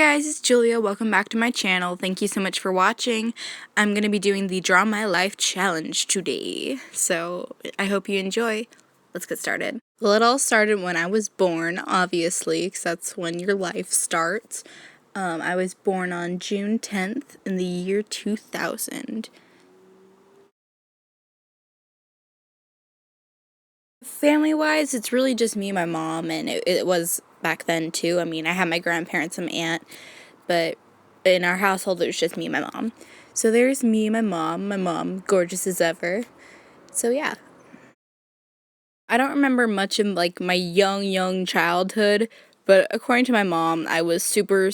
guys, it's Julia. Welcome back to my channel. Thank you so much for watching. I'm going to be doing the Draw My Life Challenge today. So I hope you enjoy. Let's get started. Well, it all started when I was born, obviously, because that's when your life starts. I was born on June 10th in the year 2000. Family-wise, it's really just me and my mom, and it was back then too. I mean, I had my grandparents and my aunt, but in our household, it was just me and my mom. So there's me and my mom, gorgeous as ever. So yeah. I don't remember much of like my young childhood, but according to my mom, I was super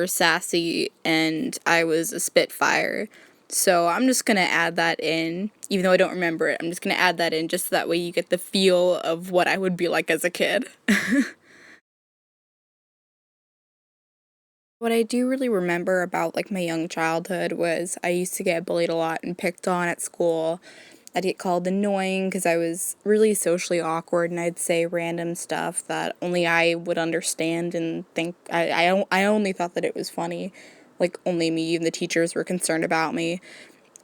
sassy and I was a spitfire. So I'm just gonna add that in, even though I don't remember it. I'm just gonna add that in just so that way you get the feel of what I would be like as a kid. What I do really remember about like my young childhood was I used to get bullied a lot and picked on at school. I'd get called annoying because I was really socially awkward and I'd say random stuff that only I would understand and think I only thought that it was funny. Like only me and the teachers were concerned about me.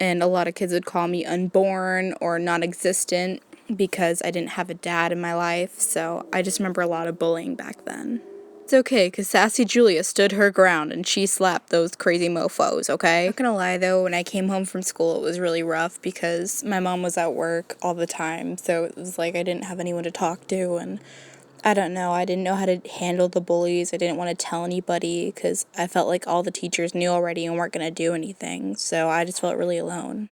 And a lot of kids would call me unborn or non-existent because I didn't have a dad in my life. So I just remember a lot of bullying back then. It's okay, because Sassy Julia stood her ground and she slapped those crazy mofos, okay? Not gonna lie though, when I came home from school, it was really rough because my mom was at work all the time, so it was like I didn't have anyone to talk to, and I don't know, I didn't know how to handle the bullies. I didn't want to tell anybody because I felt like all the teachers knew already and weren't gonna do anything, so I just felt really alone.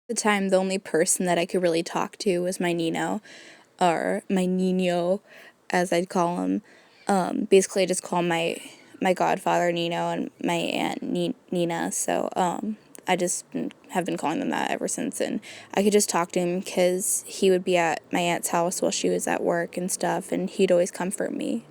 At the time, the only person that I could really talk to was my Nino, or my Nino, as I'd call him. Basically, I just call my godfather Nino and my aunt Nina. So I just have been calling them that ever since. And I could just talk to him because he would be at my aunt's house while she was at work and stuff, and he'd always comfort me.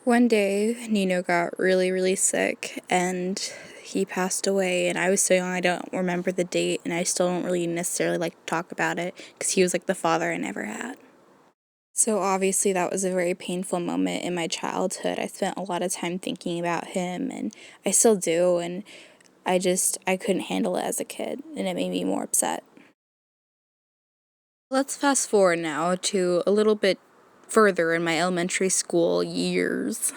One day, Nino got really sick, and he passed away, and I was so young I don't remember the date, and I still don't really necessarily like to talk about it because he was like the father I never had. So obviously that was a very painful moment in my childhood. I spent a lot of time thinking about him and I still do, and I couldn't handle it as a kid and it made me more upset. Let's fast forward now to a little bit further in my elementary school years.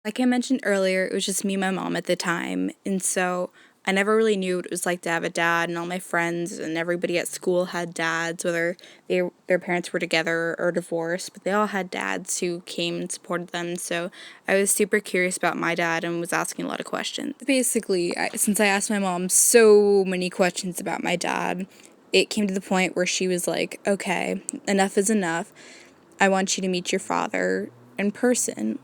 Like I mentioned earlier, it was just me and my mom at the time, and so I never really knew what it was like to have a dad, and all my friends and everybody at school had dads, whether their parents were together or divorced, but they all had dads who came and supported them, so I was super curious about my dad and was asking a lot of questions. Basically, since I asked my mom so many questions about my dad, it came to the point where she was like, okay, enough is enough. I want you to meet your father in person.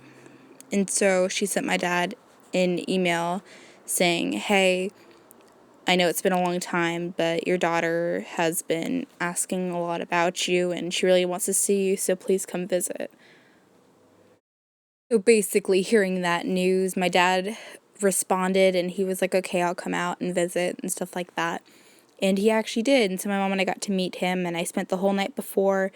And so she sent my dad an email saying, hey, I know it's been a long time, but your daughter has been asking a lot about you and she really wants to see you, so please come visit. So basically, hearing that news, my dad responded and he was like, okay, I'll come out and visit and stuff like that. And he actually did. And so my mom and I got to meet him, and I spent the whole night before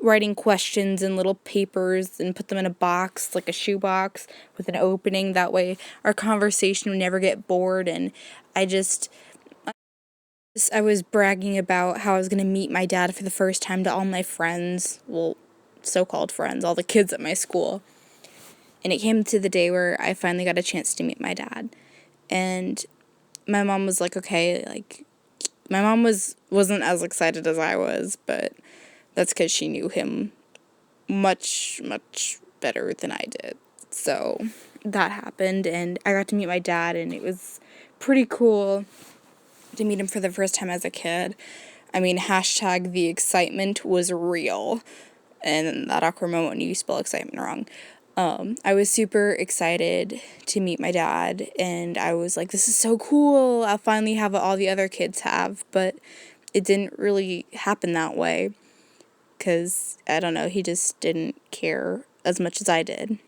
writing questions in little papers and put them in a box, like a shoebox with an opening. That way our conversation would never get bored. And I was bragging about how I was going to meet my dad for the first time to all my friends, well, so-called friends, all the kids at my school. And it came to the day where I finally got a chance to meet my dad. And my mom was like, okay, like, my mom wasn't as excited as I was, but that's because she knew him much better than I did. So that happened, and I got to meet my dad, and it was pretty cool to meet him for the first time as a kid. I mean, hashtag the excitement was real, and that awkward moment when you spell excitement wrong. I was super excited to meet my dad, and I was like, this is so cool, I'll finally have what all the other kids have, but it didn't really happen that way, because, I don't know, he just didn't care as much as I did.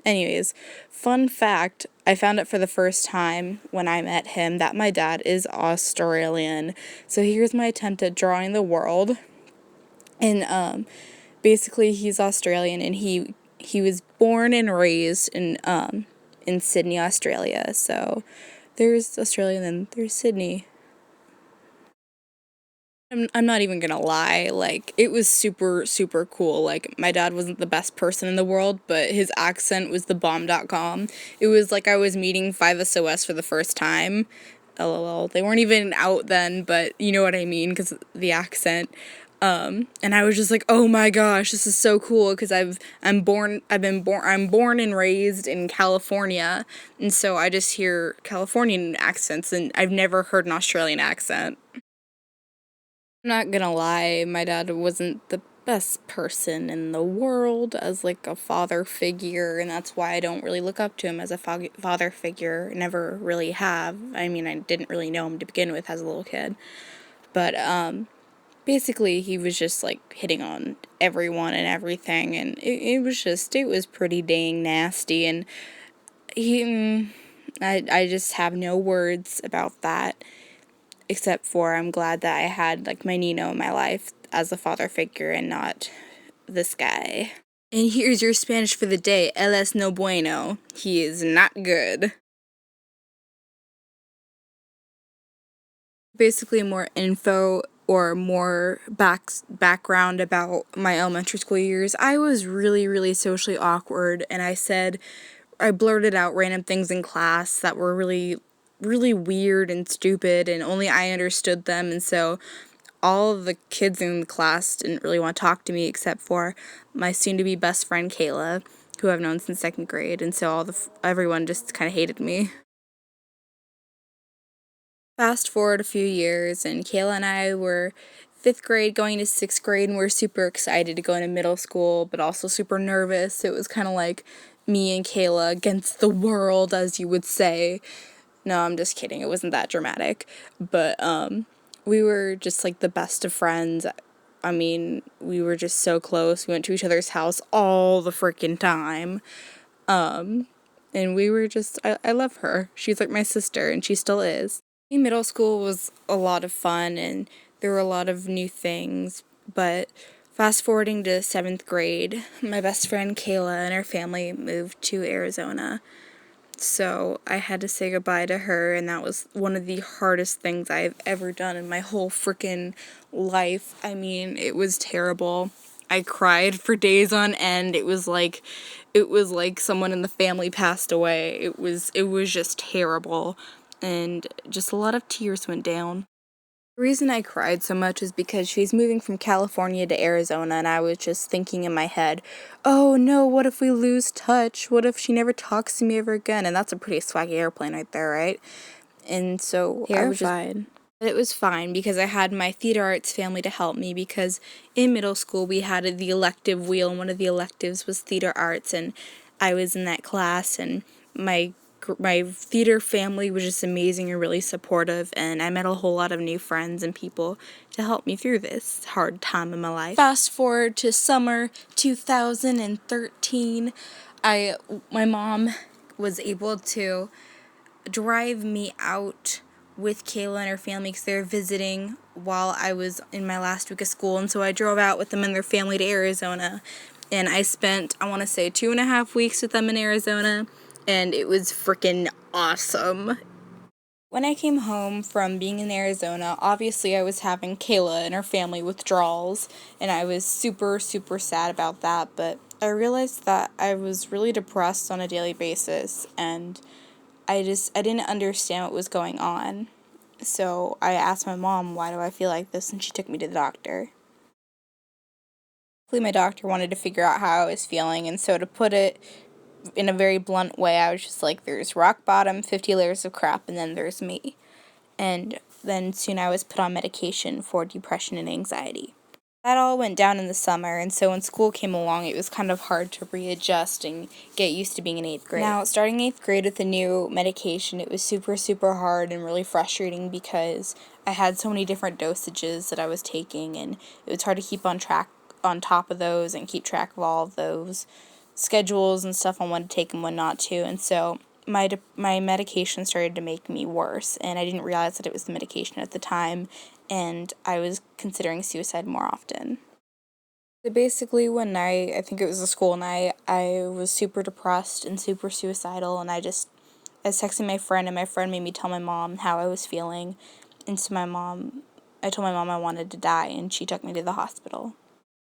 Anyways, fun fact, I found out for the first time when I met him that my dad is Australian. So here's my attempt at drawing the world. And basically he's Australian, and he he was born and raised in Sydney, Australia. So there's Australia and then there's Sydney. I'm not even gonna lie, like, it was super, super cool. Like, my dad wasn't the best person in the world, but his accent was the bomb.com. It was like I was meeting 5SOS for the first time. LOL. They weren't even out then, but you know what I mean, because the accent. And I was just like, oh my gosh, this is so cool, because I'm born and raised in California, and so I just hear Californian accents, and I've never heard an Australian accent. I'm not gonna lie, my dad wasn't the best person in the world as like a father figure, and that's why I don't really look up to him as a father figure. Never really have. I mean, I didn't really know him to begin with as a little kid. But basically he was just like hitting on everyone and everything, and it was pretty dang nasty, and he I just have no words about that, except for I'm glad that I had like my Nino in my life as a father figure and not this guy. And here's your Spanish for the day. Él es no bueno. He is not good. Basically more info or more background about my elementary school years. I was really, really socially awkward, and I blurted out random things in class that were really, really weird and stupid, and only I understood them, and so all of the kids in the class didn't really want to talk to me except for my soon-to-be best friend Kayla, who I've known since second grade, and so everyone just kind of hated me. Fast forward a few years, and Kayla and I were fifth grade going to sixth grade, and we're super excited to go into middle school, but also super nervous. It was kind of like me and Kayla against the world, as you would say. No, I'm just kidding. It wasn't that dramatic. But we were just like the best of friends. I mean, we were just so close. We went to each other's house all the freaking time. And we were just, I love her. She's like my sister, and she still is. Middle school was a lot of fun, and there were a lot of new things, but fast forwarding to seventh grade, my best friend Kayla and her family moved to Arizona. So I had to say goodbye to her, and that was one of the hardest things I've ever done in my whole freaking life. I mean, it was terrible. I cried for days on end. It was like someone in the family passed away. It was just terrible, and just a lot of tears went down. The reason I cried so much is because she's moving from California to Arizona, and I was just thinking in my head, oh no, what if we lose touch? What if she never talks to me ever again? And that's a pretty swaggy airplane right there, right? And so I was terrified. But it was fine because I had my theater arts family to help me, because in middle school we had the elective wheel, and one of the electives was theater arts, and I was in that class, and my theater family was just amazing and really supportive, and I met a whole lot of new friends and people to help me through this hard time in my life. Fast forward to summer 2013, my mom was able to drive me out with Kayla and her family because they were visiting while I was in my last week of school, and so I drove out with them and their family to Arizona, and I spent, I want to say, 2.5 weeks with them in Arizona, and it was freaking awesome. When I came home from being in Arizona, obviously I was having Kayla and her family withdrawals, and I was super, super sad about that, but I realized that I was really depressed on a daily basis, and I didn't understand what was going on. So I asked my mom, why do I feel like this? And she took me to the doctor. My doctor wanted to figure out how I was feeling, and so to put it in a very blunt way, I was just like, there's rock bottom, 50 layers of crap, and then there's me. And then soon I was put on medication for depression and anxiety. That all went down in the summer, and so when school came along, it was kind of hard to readjust and get used to being in 8th grade. Now, starting 8th grade with the new medication, it was super, super hard and really frustrating because I had so many different dosages that I was taking, and it was hard to keep on top of those and keep track of all of those schedules and stuff on when to take and when not to, and so my medication started to make me worse, and I didn't realize that it was the medication at the time, and I was considering suicide more often. So basically, one night, I think it was a school night, I was super depressed and super suicidal, and I was texting my friend, and my friend made me tell my mom how I was feeling. And so I told my mom I wanted to die, and she took me to the hospital.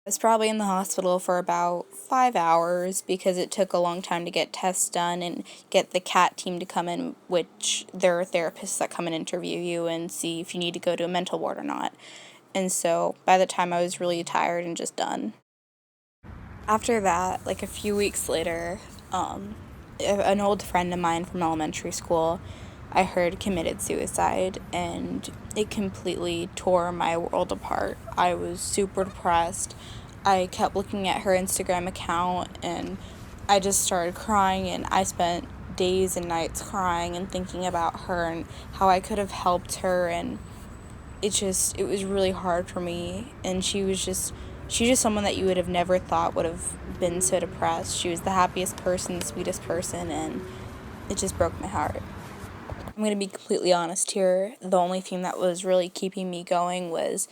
I was probably in the hospital for about 5 hours because it took a long time to get tests done and get the CAT team to come in, which there are therapists that come and interview you and see if you need to go to a mental ward or not. And so by the time I was really tired and just done. After that, like a few weeks later, an old friend of mine from elementary school, I heard committed suicide, and it completely tore my world apart. I was super depressed. I kept looking at her Instagram account, and I just started crying, and I spent days and nights crying and thinking about her and how I could have helped her, and it was really hard for me. And she's just someone that you would have never thought would have been so depressed. She was the happiest person, the sweetest person, and it just broke my heart. I'm going to be completely honest here. The only thing that was really keeping me going was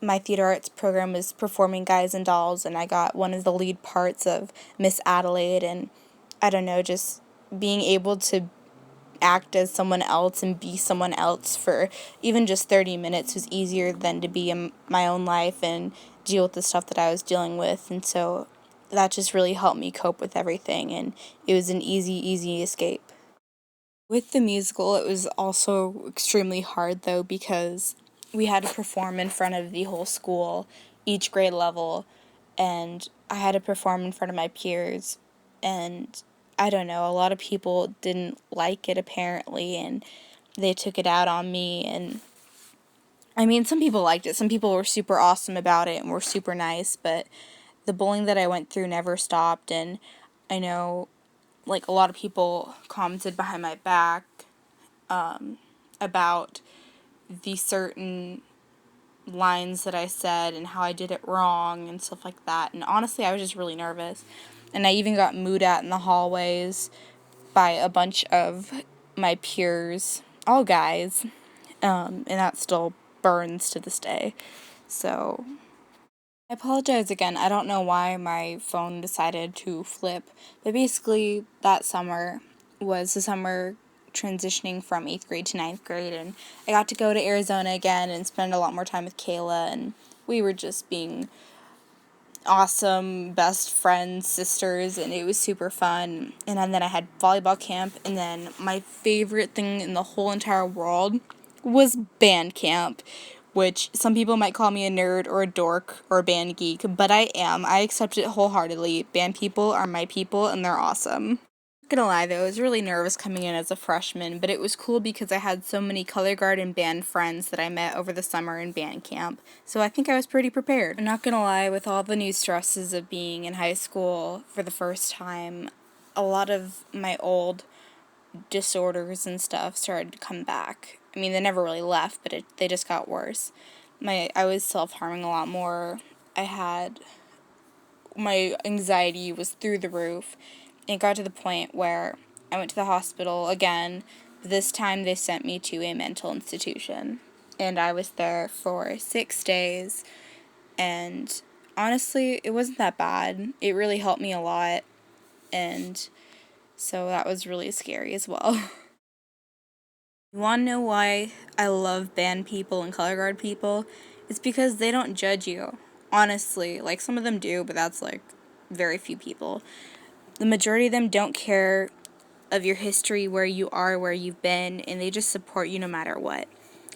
my theater arts program was performing Guys and Dolls, and I got one of the lead parts of Miss Adelaide, and I don't know, just being able to act as someone else and be someone else for even just 30 minutes was easier than to be in my own life and deal with the stuff that I was dealing with. And so that just really helped me cope with everything, and it was an easy escape. With the musical, it was also extremely hard though because we had to perform in front of the whole school, each grade level, and I had to perform in front of my peers. And I don't know, a lot of people didn't like it apparently, and they took it out on me. And I mean, some people liked it, some people were super awesome about it and were super nice, but the bullying that I went through never stopped. And I know, like, a lot of people commented behind my back about the certain lines that I said and how I did it wrong and stuff like that. And honestly, I was just really nervous. And I even got mooed at in the hallways by a bunch of my peers, all guys, and that still burns to this day. So I apologize again. I don't know why my phone decided to flip, but basically that summer was the summer transitioning from 8th grade to ninth grade, and I got to go to Arizona again and spend a lot more time with Kayla, and we were just being awesome best friends, sisters, and it was super fun. And then I had volleyball camp, and then my favorite thing in the whole entire world was band camp, which some people might call me a nerd or a dork or a band geek, but I am. I accept it wholeheartedly. Band people are my people, and they're awesome. Not gonna lie though, I was really nervous coming in as a freshman, but it was cool because I had so many color guard and band friends that I met over the summer in band camp, so I think I was pretty prepared. I'm not gonna lie, with all the new stresses of being in high school for the first time, a lot of my old disorders and stuff started to come back. I mean, they never really left, but they just got worse. I was self-harming a lot more. My anxiety was through the roof. It got to the point where I went to the hospital again. This time they sent me to a mental institution. And I was there for 6 days. And honestly, it wasn't that bad. It really helped me a lot. And so that was really scary as well. You want to know why I love band people and color guard people? It's because they don't judge you. Honestly, like some of them do, but that's like very few people. The majority of them don't care of your history, where you are, where you've been, and they just support you no matter what.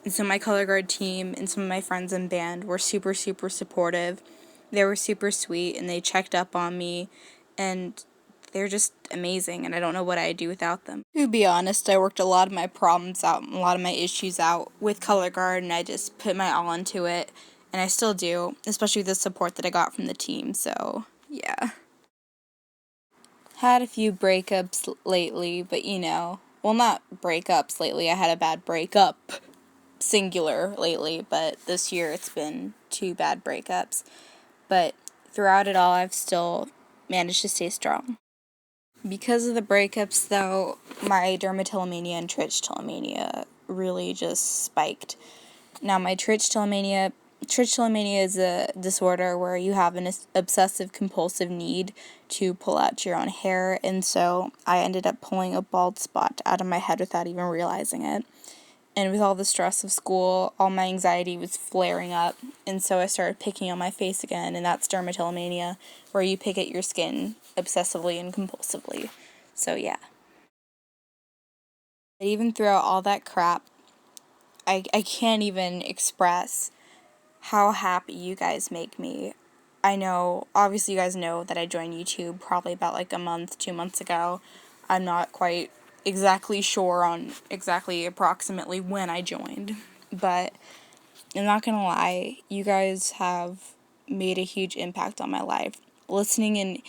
And so my color guard team and some of my friends in band were super supportive. They were super sweet, and they checked up on me, and they're just amazing, and I don't know what I'd do without them. To be honest, I worked a lot of my problems out, a lot of my issues out with color guard, and I just put my all into it, and I still do, especially with the support that I got from the team, so yeah. Had a few breakups lately, but well, not breakups lately, I had a bad breakup, singular, lately, but this year it's been 2 bad breakups. But throughout it all, I've still managed to stay strong. Because of the breakups, though, my dermatillomania and trichotillomania really just spiked. Now, my trichotillomania trichotillomania is a disorder where you have an obsessive compulsive need to pull out your own hair, and so I ended up pulling a bald spot out of my head without even realizing it. And with all the stress of school, all my anxiety was flaring up, and so I started picking on my face again, and that's dermatillomania, where you pick at your skin obsessively and compulsively. So yeah. But even throughout all that crap, I can't even express how happy you guys make me. I know, obviously, you guys know that I joined YouTube probably about like a month, 2 months ago. I'm not quite exactly sure on exactly approximately when I joined, but I'm not gonna lie, you guys have made a huge impact on my life. Listening and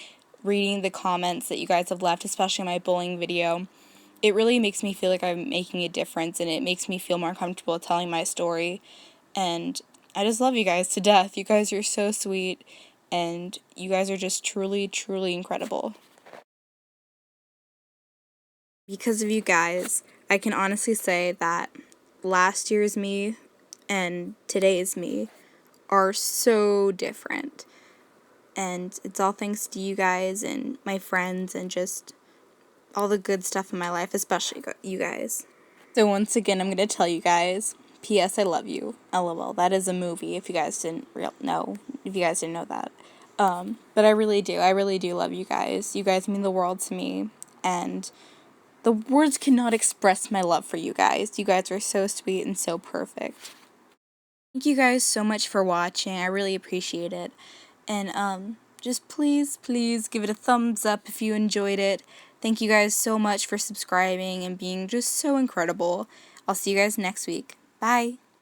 reading the comments that you guys have left, especially my bullying video, it really makes me feel like I'm making a difference, and it makes me feel more comfortable telling my story. And I just love you guys to death. You guys are so sweet, and you guys are just truly, truly incredible. Because of you guys, I can honestly say that last year's me and today's me are so different. And it's all thanks to you guys and my friends and just all the good stuff in my life, especially you guys. So once again, I'm going to tell you guys, P.S. I love you. LOL. That is a movie, if you guys didn't know. If you guys didn't know that. But I really do. I really do love you guys. You guys mean the world to me. And the words cannot express my love for you guys. You guys are so sweet and so perfect. Thank you guys so much for watching. I really appreciate it. And just please, please give it a thumbs up if you enjoyed it. Thank you guys so much for subscribing and being just so incredible. I'll see you guys next week. Bye.